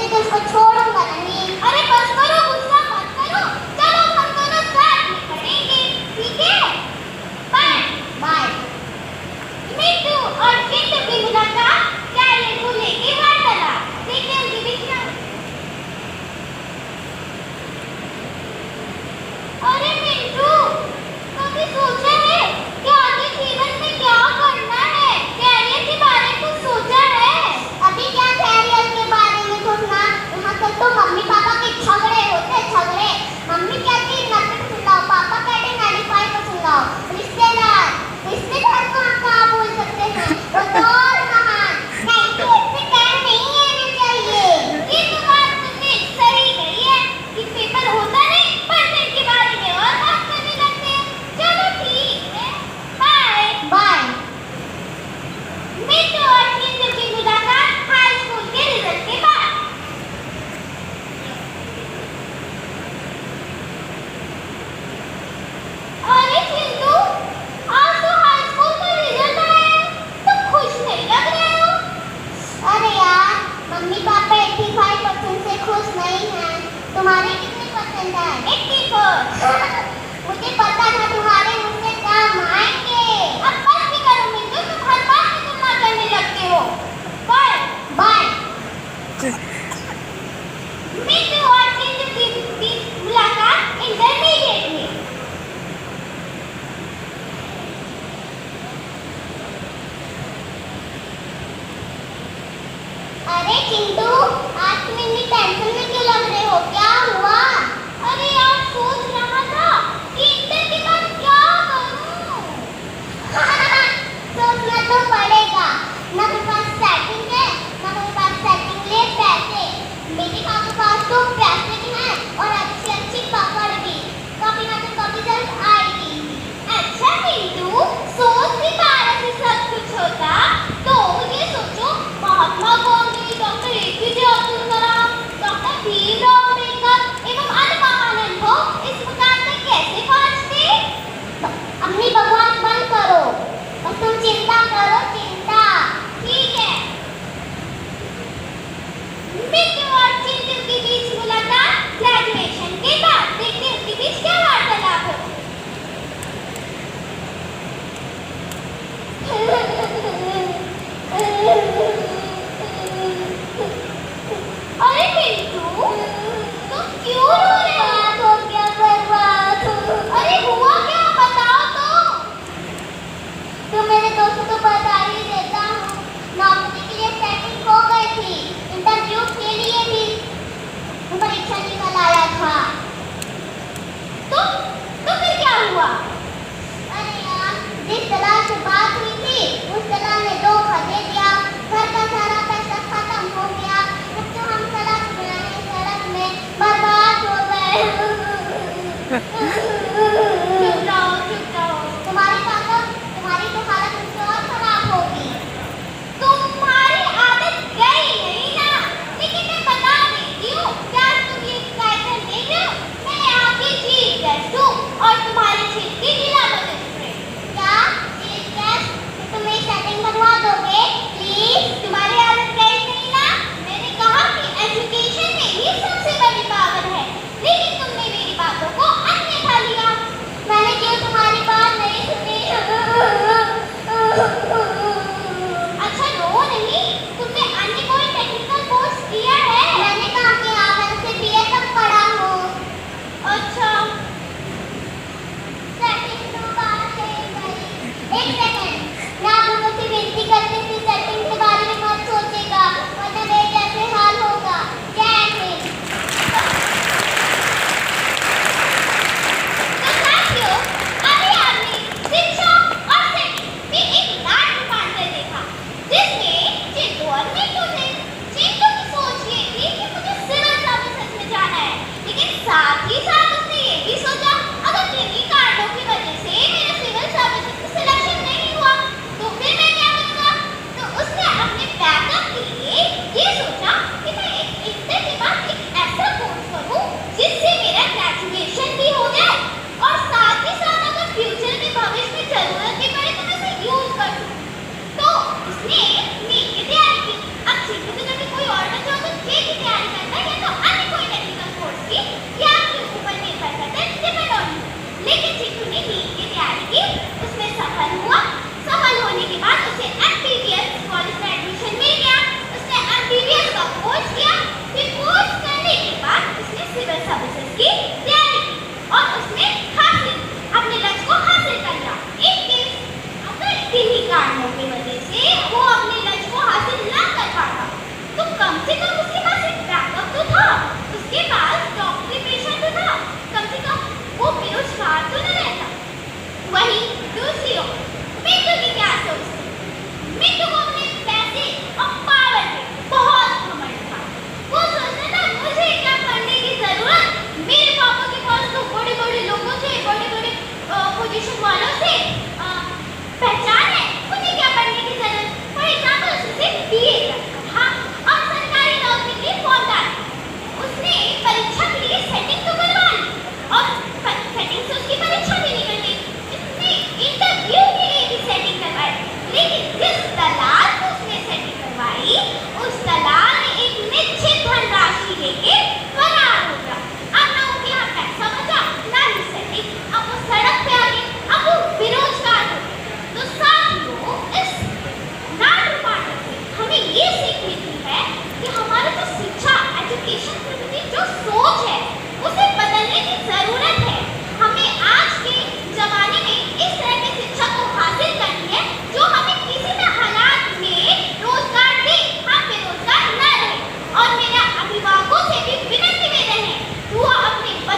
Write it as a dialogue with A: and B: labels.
A: से तो उसको छोड़ूंगा नहीं।
B: अरे बस करो, गुस्सा मत करो, चलो हम दोनों साथ में पढ़ेंगे, ठीक है? Bye
A: bye.
B: मिट्टू और चिंटू की मुलाकात कैरियर को लेके वार्तालाप, देखते हैं उनके बीच में। अरे मिट्टू, कभी सोचा है कि आगे जीवन में क्या करना है? कैरियर के बारे में कुछ सोचा है?
A: अभी क्या कैरियर के बारे में सोचना, यहाँ तक तो मम्मी पापा के झगड़े होते, झगड़े। मम्मी कहती 90% लाओ, पापा कहते 95% लाओ। रिश्तेदार रिश्तेदार को हम कहाँ बोल सकते हैं, वो तो और महान 98% नहीं आना चाहिए।
B: ये तो बात तुमने सही कही है कि पेपर होता नहीं, परसेंट के बारे में और बात करने लगते हैं। चलो ठीक है, बाय
A: बाय।
B: मिट्टू और चिंटू की मुलाकात हाई स्कूल के रिजल्ट के बाद। अरे चिंटू, आज तो हाई स्कूल का रिजल्ट आया है, तुम खुश नहीं लग रहे हो?
A: अरे यार, मम्मी पापा 85% से खुश नहीं हैं। तुम्हारे कितने परसेंट है?
B: 84।
A: मुझे पता था तुम्हारे मुझसे काम आएंगे।
B: अब बस भी करो मिट्टू, तुम हर बात में तुलना करने लगते हो। Bye
A: bye.
B: मिट्टू और चिंटू की मुलाकात इंटरमीडिएट में।
A: अरे चिंटू, आज तुम इतनी टेंशन में क्यों लग रहे हो, क्या हुआ?
B: अरे यार, सोच रहा था कि इंटर के बाद क्या करूं।
A: सोचना तो पड़ेगा, ना मेरे पास सेटिंग है, ना मेरे पास सेटिंग ले पैसे। मेरे पास तो पैसे भी हैं और अच्छी अच्छी पकड़ भी, कभी ना तो कभी जल्द आएगी।
B: अच्छा मिट्टू, सोच भी भारत से सब कुछ होता तो ये सोचो, Mahatma Gandhi, doctor APJ Abdul Kalam, doctor Bhimrao Ambedkar एवं अन्य महान अनुभव इस मुकाम तक कैसे पहुंचते?
A: अपनी बकवास बंद करो, बस तुम चिंता करो, चिंता।
B: ठीक है। मिट्टू और चिंटू के बीच मुलाकात ग्रेजुएशन के बाद, देखते हैं उनके बीच क्या वार्तालाप होती है।